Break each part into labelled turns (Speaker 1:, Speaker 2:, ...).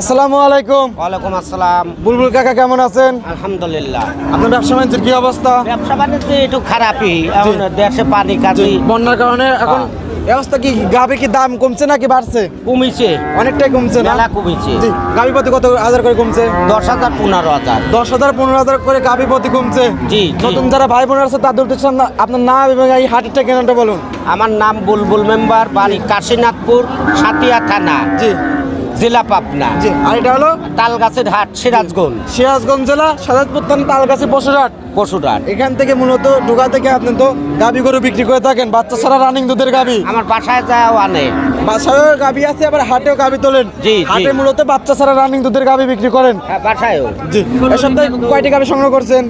Speaker 1: আসসালামু আলাইকুম।
Speaker 2: ওয়ালাইকুম আসসালাম।
Speaker 1: বুলবুল কাকা কেমন আছেন?
Speaker 2: আলহামদুলিল্লাহ।
Speaker 1: আপনার ব্যবসা বাণিজ্যের কি অবস্থা?
Speaker 2: ব্যবসা বাণিজ্য একটু খারাপই, এখন দেশে পানি কাজি
Speaker 1: বন্যার কারণে এখন অবস্থা কি? গাভী কি দাম কমছে নাকি বাড়ছে?
Speaker 2: কমিছে,
Speaker 1: অনেকটাই কমছে না?
Speaker 2: মেলা কমিছে।
Speaker 1: জি, গাভী প্রতি কত হাজার করে কমছে?
Speaker 2: 10,000 15,000।
Speaker 1: 10,000 15,000 করে গাভী প্রতি কমছে।
Speaker 2: জি,
Speaker 1: নতুন যারা ভাই বোন আছে তাদের উদ্দেশ্যে আপনার নাম এবং এই হাটের ঠিকানাটা বলুন।
Speaker 2: আমার নাম বুলবুল মেম্বার, বাড়ি কাশীনাথপুর, সাতিয়া থানা,
Speaker 1: জি,
Speaker 2: জেলা পাবনা।
Speaker 1: জি। আর এটা হলো
Speaker 2: তালগাছের হাট,
Speaker 1: সিরাজগঞ্জ জেলা, সাজাদপুর থানা, তালগাছি পশুরহাট। এখান থেকে মূলত ঢোকা থেকে আপনি তো গাভী গরু বিক্রি করে থাকেন, বাচ্চা ছাড়া রানিং দুধের গাভী।
Speaker 2: আমার বাসায় যাও আনে,
Speaker 1: বাসায়ও গাভী আছে, আবার হাটেও গাভী তোলেন।
Speaker 2: জি,
Speaker 1: হাটে মূলত বাচ্চা ছাড়া রানিং দুধের গাভী বিক্রি করেন।
Speaker 2: হ্যাঁ, বাসায়ও।
Speaker 1: জি। এই সপ্তাহে কয়টি গাভী সংগ্রহ করছেন?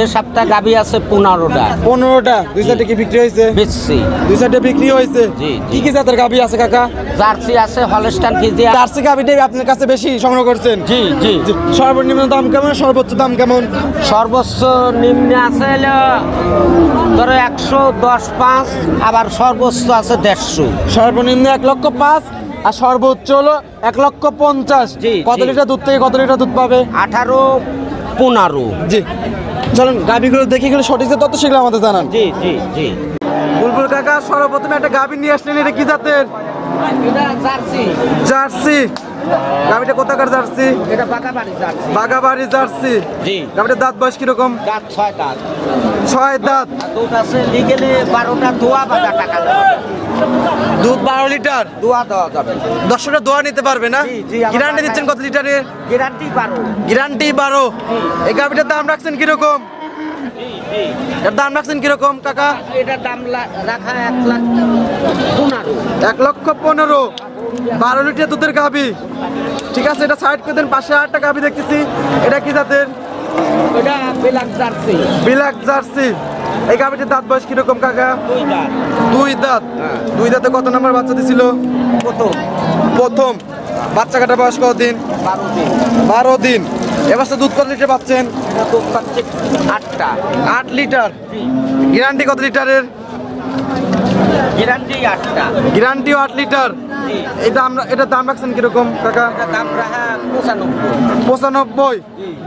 Speaker 2: এ সপ্তাহে গাভী আছে 15টা।
Speaker 1: 15টা। দুই সাইডে কি বিক্রি হয়েছে?
Speaker 2: বেচছি।
Speaker 1: দুই সাইডে বিক্রি হয়েছে।
Speaker 2: জি,
Speaker 1: কি কি জাতের গাভী আছে কাকা?
Speaker 2: জার্সি আছে, হলস্টাইন ফ্রিজিয়ান।
Speaker 1: জার্সি গাভীটাই আপনার কাছে বেশি সংগ্রহ করছেন?
Speaker 2: জি, জি।
Speaker 1: সর্বনিম্ন দাম কেমন, সর্বোচ্চ দাম কেমন?
Speaker 2: সর্বোচ্চ নিম্ন আছে হলো ধরো 110,500, আবার সর্বোচ্চ আছে 150।
Speaker 1: সর্বনিম্ন 1,05,000 আর সর্বোচ্চ হলো 1,50,000।
Speaker 2: জি,
Speaker 1: কত
Speaker 2: জি।
Speaker 1: লিটার দুধ থেকে কত লিটার দুধ পাবে?
Speaker 2: 18-15।
Speaker 1: জি, চলুন গাভীগুলো দেখে গেলে সঠিক যে তত সেগুলো আমাদের জানান।
Speaker 2: জি, জি, জি।
Speaker 1: বুলবুল কাকা সর্বপ্রথমে একটা গাভী নিয়ে আসলেন, এটা কি জাতের?
Speaker 2: এটা জার্সি।
Speaker 1: জার্সি। গাভীটা কোথাকার জার্সি?
Speaker 2: এটা বাগাবাড়ি জার্সি।
Speaker 1: বাগাবাড়ি জার্সি।
Speaker 2: জি।
Speaker 1: গাভীটার দাঁত বয়স কিরকম?
Speaker 2: দাঁত 6 দাঁত।
Speaker 1: 6 দাঁত।
Speaker 2: দুধ আছে লিগেলে 12টা, দোয়া বাঁধা টাকা দেওয়া।
Speaker 1: দুধ 12 লিটার।
Speaker 2: দোয়া দেওয়া যাবে।
Speaker 1: দর্শকরা দোয়া নিতে পারবে না?
Speaker 2: জি, জি।
Speaker 1: গ্যারান্টি দিচ্ছেন কত লিটারের?
Speaker 2: গ্যারান্টি 12।
Speaker 1: গ্যারান্টি 12। এই গাভীটার দাম রাখছেন কিরকম?
Speaker 2: জি, জি।
Speaker 1: এর দাম রাখছেন কিরকম কাকা?
Speaker 2: এটা দাম রাখা 1,15,000।
Speaker 1: 1,15,000। 12 লিটার দুধের গাভী। ঠিক আছে, এটা সাইড করে দেন। পাশে আরেকটা গাভী দেখতেছি, এটা কি জাতের?
Speaker 2: এটা বিলাক জার্সি।
Speaker 1: বিলাক জার্সি। এই গাভীটির দাঁত বয়স কিরকম কাকা?
Speaker 2: 2 দাঁত।
Speaker 1: 2 দাঁত। 2 দাঁতে কত নম্বর বাচ্চা দিছিল? প্রথম। বাচ্চা কাটা বয়স কত দিন?
Speaker 2: 12 দিন।
Speaker 1: 12 দিন। এবার দুধ কত লিটার পাচ্ছেন?
Speaker 2: এটা দুধ পাচ্ছে 8টা।
Speaker 1: 8 লিটার। গ্যারান্টি কত লিটারের?
Speaker 2: গ্যারান্টি 8টা।
Speaker 1: গ্যারান্টিও 8 লিটার। এটার দাম রাখছেন কিরকম কাকা?
Speaker 2: এটা দাম রাখা 95।
Speaker 1: 95।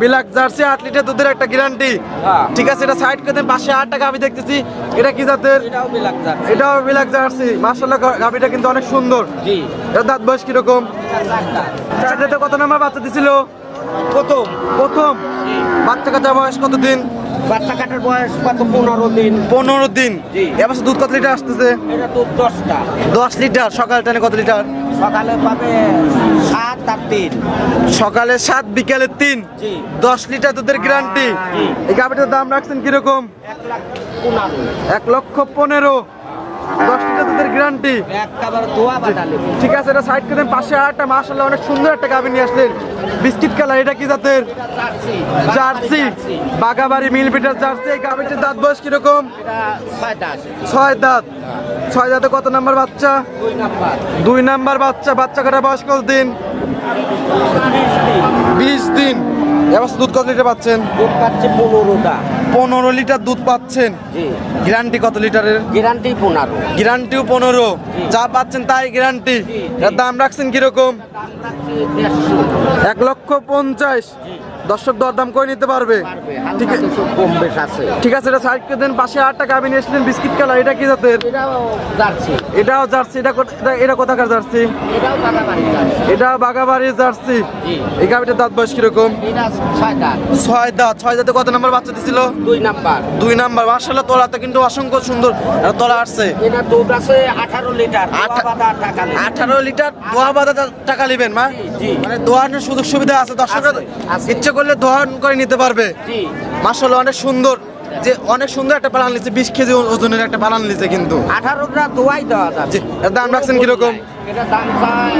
Speaker 1: বিলাক জার্সি 8 লিটার দুধের একটা গ্যারান্টি।
Speaker 2: হ্যাঁ।
Speaker 1: ঠিক আছে, এটা সাইড করে দেন। পাশে 8টা গাভী দেখতেছি, এটা কি জাতের?
Speaker 2: এটাও বিলাক জার্সি।
Speaker 1: এটাও বিলাক জার্সি। মাশাআল্লাহ, গাভীটা কিন্তু অনেক সুন্দর।
Speaker 2: জি।
Speaker 1: এর দাঁত বয়স কিরকম?
Speaker 2: 4টা।
Speaker 1: চারটাতে কত নম্বর বাচ্চা দিছিল?
Speaker 2: প্রথম।
Speaker 1: প্রথম। বাচ্চা কাচ্চা বয়স কত দিন?
Speaker 2: বাচ্চা কাটার বয়স কত? 15 দিন।
Speaker 1: 15 দিন।
Speaker 2: জি।
Speaker 1: এবার দুধ কত লিটার আসতেছে?
Speaker 2: এটা দুধ 10টা।
Speaker 1: 10 লিটার। সকাল টাইমে কত লিটার?
Speaker 2: সকালে পাবে 7 আর 3।
Speaker 1: সকালে 7, বিকালে 3।
Speaker 2: জি।
Speaker 1: 10 লিটার দুধের গ্যারান্টি।
Speaker 2: জি।
Speaker 1: এই গাভীটার দাম রাখছেন কিরকম?
Speaker 2: 1,15,000।
Speaker 1: 1,15,000। 10 লিটার দুধের গ্যারান্টি।
Speaker 2: একবার দোয়া বাদালে।
Speaker 1: ঠিক আছে, এটা সাইড করে পাশে আরেকটা মাশাআল্লাহ অনেক সুন্দর একটা গাভী নিয়ে আসলেন, বিস্কিট কালার। এটা কি জাতের?
Speaker 2: জার্সি।
Speaker 1: জার্সি। বাগাবাড়ি মিল বিটার জার্সি। এই গাভীটির দাঁত বয়স কিরকম?
Speaker 2: এটা 6 দাঁত।
Speaker 1: 6 দাঁত। 6 দাঁতে কত নাম্বার বাচ্চা?
Speaker 2: 2 নাম্বার।
Speaker 1: 2 নাম্বার বাচ্চা। বাচ্চা কাটা বয়স কত দিন? 20 দিন। এবার দুধ কত লিটার পাচ্ছেন?
Speaker 2: দুধ পাচ্ছে 15টা।
Speaker 1: 15 লিটার দুধ পাচ্ছেন।
Speaker 2: জি।
Speaker 1: গ্যারান্টি কত লিটারের?
Speaker 2: গ্যারান্টি 15।
Speaker 1: গ্যারান্টিও 15। যা পাচ্ছেন তাই গ্যারান্টি। এর দাম রাখছেন কিরকম? 1,50,000। দর্শক দরদাম করে নিতে পারবে। ঠিক আছে,
Speaker 2: কম বেশ আছে।
Speaker 1: ঠিক আছে, এটা সাইড করে দেন। পাশে আরেকটা গাভী নিয়ে এসেছিলেন, বিস্কিট কালার। এটা কি জাতের?
Speaker 2: এটাও জার্সি।
Speaker 1: এটাও জার্সি। এটা কোথাকার জার্সি?
Speaker 2: এটাও বাগাবাড়ি জার্সি।
Speaker 1: এটা বাগাবাড়ির জার্সি।
Speaker 2: জি।
Speaker 1: এই গাভীটার দাঁত বয়স কিরকম?
Speaker 2: এটা 6 দাঁত।
Speaker 1: 6 দাঁত। 6 দাঁতে কত নাম্বার বাচ্চা দিছিল?
Speaker 2: 2 নাম্বার।
Speaker 1: 2 নাম্বার। মাশাআল্লাহ, তোলাতে কিন্তু অসংখ্য সুন্দর তোলা আসছে।
Speaker 2: এটা দুধ আছে 18 লিটার। দোয়া বাঁধা টাকা নেই।
Speaker 1: 18 লিটার। দোয়া বাঁধা টাকা নেবেন মা?
Speaker 2: জি।
Speaker 1: মানে দোয়ানোর সুযোগ সুবিধা আছে, দর্শকরা
Speaker 2: আছে।
Speaker 1: ইচ্ছে করলে দোয়ান করে নিতে পারবে।
Speaker 2: জি।
Speaker 1: মাশাআল্লাহ, অনেক সুন্দর। যে অনেক সুন্দর একটা পালান লিছে, 20 কেজি ওজনের একটা পালান লিছে কিন্তু।
Speaker 2: 18টা দোয়াই দেওয়া যাবে।
Speaker 1: জি। এর দাম রাখছেন কিরকম?
Speaker 2: এটা দাম চায়,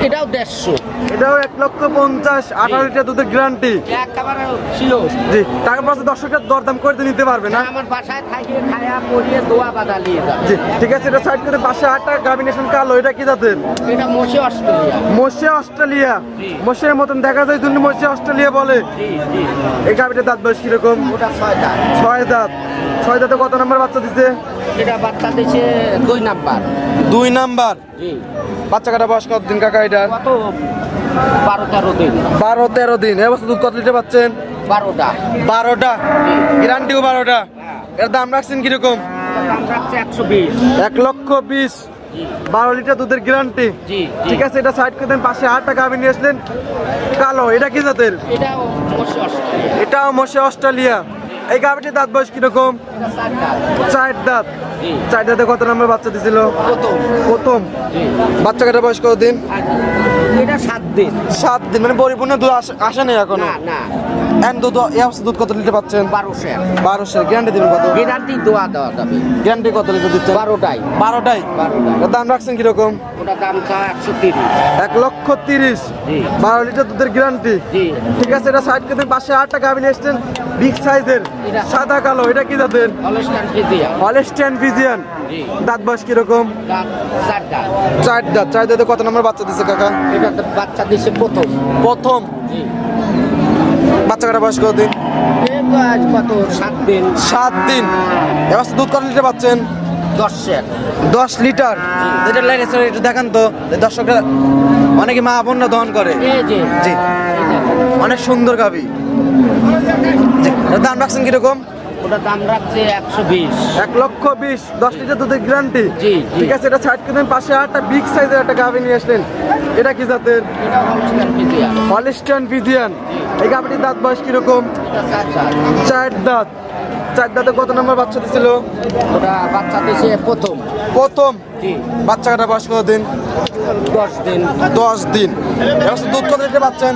Speaker 2: এটাও 150।
Speaker 1: এটাও 1,50,000। 18 লিটার দুধের গ্যারান্টি।
Speaker 2: একেবারে ছিল।
Speaker 1: জি। টাকা পয়সা দর্শকের দরদাম করে নিতে পারবে না?
Speaker 2: আমার বাসায় থাকিয়ে খায়া পরিয়ে দোয়া বাঁধা নিয়ে যাবে।
Speaker 1: জি। ঠিক আছে, এটা সাইড করে পাশে 8টা গাভী নেশন কালো। এটা কি জাতের?
Speaker 2: এটা মশি অস্ট্রেলিয়া।
Speaker 1: মশে অস্ট্রেলিয়া।
Speaker 2: জি।
Speaker 1: মশের মতন দেখা যায়, জন্য মশে অস্ট্রেলিয়া বলে।
Speaker 2: জি, জি।
Speaker 1: এই গাভীটার দাঁত বয়স কিরকম?
Speaker 2: ওটা 6 দাঁত।
Speaker 1: 6 দাঁত। 6 দাঁতে কত নাম্বার বাচ্চা দিছে?
Speaker 2: এটা বাচ্চা দিচ্ছে 2 নাম্বার।
Speaker 1: 2 নাম্বার।
Speaker 2: জি
Speaker 1: বাচ্চা কাটা বয়স কতদিন কাকা এটার?
Speaker 2: কত 12-13 দিন
Speaker 1: 12-13 দিন। এই অবস্থা দুধ কত লিটার পাচ্ছেন?
Speaker 2: 12টা
Speaker 1: 12টা, গ্যারান্টিও 12টা। এর দাম রাখছেন কিরকম?
Speaker 2: দাম রাখছে 120।
Speaker 1: 1,20,000। 12 লিটার দুধের গ্যারান্টি।
Speaker 2: জি
Speaker 1: ঠিক আছে, এটা সাইড করে দেন। পাশে 8 টাকা আপনি নিয়ে আসলেন কালো, এটা কি জাতের?
Speaker 2: এটাও 80।
Speaker 1: এটাও মশে অস্ট্রেলিয়া। এই গাভিটির দাঁত বয়স কিরকম? 4 দাঁত। 4 দাঁতে কত নম্বর বাচ্চা দিছিল? প্রথম। বাচ্চা কাটার বয়স কতদিন?
Speaker 2: এটা 7 দিন।
Speaker 1: 7 দিন, মানে পরিপূর্ণ দুধ আসে নাই এখনো।
Speaker 2: না
Speaker 1: এন্ড দুধ এই অবস্থা দুধ কত লিটার পাচ্ছেন?
Speaker 2: 1200।
Speaker 1: গ্যারান্টি দিবেন কত?
Speaker 2: গ্যারান্টি দেওয়া যাবে।
Speaker 1: গ্যারান্টি কত লিটার দিচ্ছেন?
Speaker 2: 12টাই।
Speaker 1: 12টাই। এর দাম রাখছেন কিরকম?
Speaker 2: ওটা দাম চা 130।
Speaker 1: 1,30,000।
Speaker 2: জি
Speaker 1: 12 লিটার দুধের গ্যারান্টি।
Speaker 2: জি
Speaker 1: ঠিক আছে, এটা সাইড করে পাশে 8 টাকা আপনি এসছেন বিগ সাইজের
Speaker 2: এটা-
Speaker 1: সাদা কালো, এটা কি জাতের?
Speaker 2: Holstein Friesian.
Speaker 1: Holstein Friesian.
Speaker 2: জি
Speaker 1: দাঁত বয়স কিরকম?
Speaker 2: দাম 4টা।
Speaker 1: 4 দাঁত। 4 দাঁতে কত নম্বর বাচ্চা দিচ্ছে কাকা?
Speaker 2: এটা তো বাচ্চা দিছে
Speaker 1: প্রথম।
Speaker 2: জি
Speaker 1: বাচ্চা কাটা বয়স কতদিন?
Speaker 2: এই তো আজ কত 7 দিন।
Speaker 1: 7 দিন। এবার দুধ কত লিটার পাচ্ছেন?
Speaker 2: 10
Speaker 1: 10 লিটার। যেটা লাইন আছে একটু দেখান তো, দর্শকরা অনেকে মা বোনরা দহন করে।
Speaker 2: এই যে
Speaker 1: জি, অনেক সুন্দর গাভী। জি, এর দাম রাখছেন কিরকম?
Speaker 2: ওটা দাম রাখছে 120।
Speaker 1: 1,20,000। 10 লিটার দুধের গ্যারান্টি।
Speaker 2: জি, জি।
Speaker 1: ঠিক আছে, এটা সাইড করে পাশে 8টা বিগ সাইজের একটা গাভী নিয়ে আসলেন, এটা কি জাতের?
Speaker 2: এটা হলস্টাইন ফ্রিজিয়ান।
Speaker 1: Holstein Friesian. এই গাভীটির দাঁত বয়স কিরকম?
Speaker 2: এটা 4টা।
Speaker 1: 4 দাঁত। 4 দাঁতে কত নম্বর বাচ্চা দিছিল?
Speaker 2: ওটা বাচ্চা দিছে
Speaker 1: প্রথম।
Speaker 2: জি
Speaker 1: বাচ্চা কাটা বয়স কতদিন?
Speaker 2: 10 দিন।
Speaker 1: 10 দিন। এবার দুধ কত লিটার পাচ্ছেন?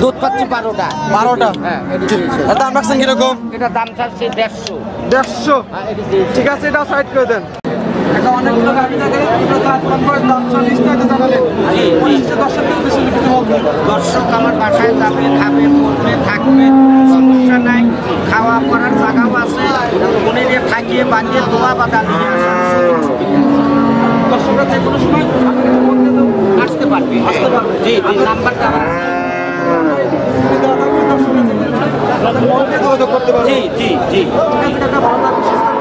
Speaker 2: দুধ পাচ্ছি 12টা।
Speaker 1: 12টা।
Speaker 2: হ্যাঁ এটা
Speaker 1: জি।
Speaker 2: দিয়েছে।
Speaker 1: এর দাম রাখছেন কিরকম?
Speaker 2: এটা দাম চাচ্ছে 150।
Speaker 1: 150।
Speaker 2: হ্যাঁ এটা দিয়েছে।
Speaker 1: ঠিক আছে, এটা সাইড করে দেন। এটা অনেকগুলো গাভী থাকে, এটা 4-5 দাম বিস্তারিত জানালেন।
Speaker 2: জি, জি।
Speaker 1: পরিশেষে দর্শকদের উদ্দেশ্যে কিছু বলবেন?
Speaker 2: দর্শক আমার বাসায় যাবে, খাবে, পড়বে, থাকবে, সমস্যা নাই। খাওয়া পড়ার জায়গাও আছে। মনে থাকিয়ে বানিয়ে দোয়া বাদা নিয়ে আসার সুযোগ সুবিধা আছে।
Speaker 1: দর্শকরা যে কোনো সময় আপনাকে ফোন দিয়ে দেবো।
Speaker 2: আসতে পারবে।
Speaker 1: আসতে পারবে।
Speaker 2: জি জি নাম্বারটা আমার আছে।
Speaker 1: সুবিধা থাকলে দর্শকরা যে কোনো সময় আপনাদের ফোন দিয়ে যোগাযোগ করতে পারবে।
Speaker 2: জি জি জি
Speaker 1: ঠিক আছে কাকা, ভালো থাকবেন, সুস্থ থাকবেন।